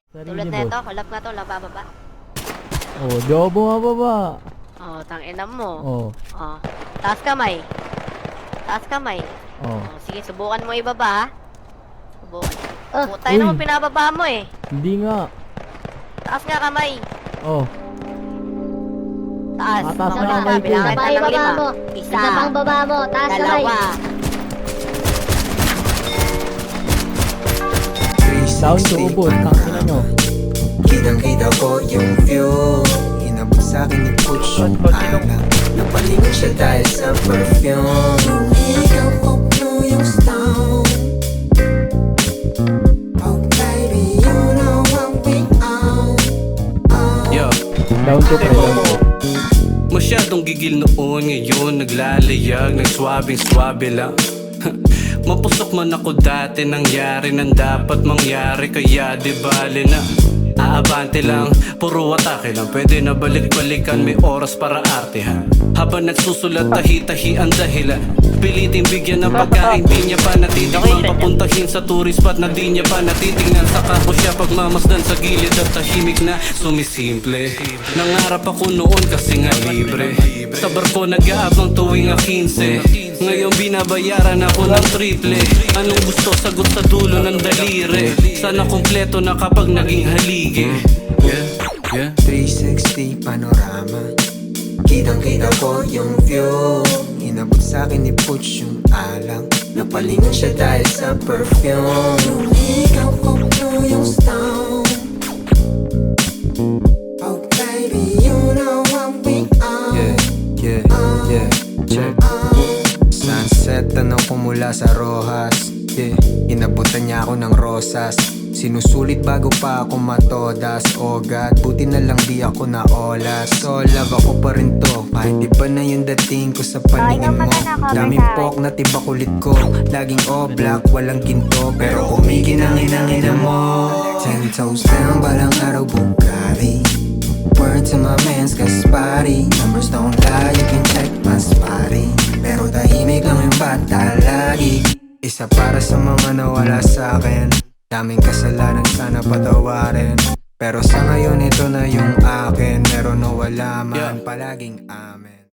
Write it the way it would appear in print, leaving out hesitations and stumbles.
Sarili Tulad na ito, boss. kulap na to, labababa. Oh, di ako bumababa. Oh, tangina mo. Oh, Oh, taas kamay. Taas kamay. oh. Oh, sige, subukan mo ibaba, ha? Subukan. Ah, Putay naman, uy. pinababa mo eh. Hindi nga. Taas nga kamay. Oh, Taas. Mataas Makulit na ka, kamay ko. bilangan Isa pa ka ng ibaba lima. mo. Isa. Isa pang baba mo. Taas kamay. Dalawa. down to ubos. Tangina nyo. Kitang-kita ko yung view. Inabot sa'kin ni Puch yung alam. Napalingon siya dahil sa perfume. Ikaw koplo yung stone. Oh baby, you know what we own. Yo, Down to pre, down to. masyadong gigil noon, ngayon naglalayag, nagswabing-swabe lang. Mapusok man ako dati, nangyari nang dapat mangyari, kaya di bale na aabante lang, puro atake lang. Pwede na balik-balikan, may oras para artehan. Habang nagsusulat, tahi-tahi ang dahilan. Piliting bigyan ng pagkain, di niya pa natitikman. Papuntahin sa tourist spot na di niya pa natitingnan. Saka ko siya pagmamasdan sa gilid at tahimik na sumisimple. Nangarap ako noon kasi nga libre. Sa barko nag-aabang tuwing 15. Ngayon binabayaran ako ng triple. Anong gusto, sagot sa dulo ng daliri. Sana kompleto na kapag naging haligi. Yeah, yeah. 360 panorama. Kitang-kita ko yung view. Inabot sa'kin ni Puch yung alang. Napalingon siya dahil sa perfume. Ikaw koplo yung stone. Oh baby, you know what we own. Yeah, check. Sunset, tanong ko mula sa Rojas. Yeah, inabutan niya ako ng rosas. Sinusulit bago pa ako matodas. Oh God, buti na lang di ako naolas. So love ako pa rin to, kahit iba na yung dating ko sa paningin mo. Daming pok na tiba kulit ko. Laging all black, walang ginto. Pero kumikinangin-angin mo. 10 toes down, balang araw Bugatti. Word to my mans, Gaspari. Numbers don't lie, you can check my spotty. Pero tahimik lang yung bata lagi. Isa para sa mga nawala sa'kin. Daming kasalanan, sana patawarin. Pero sa ngayon ito na yung akin. Meron o wala man, palaging amin.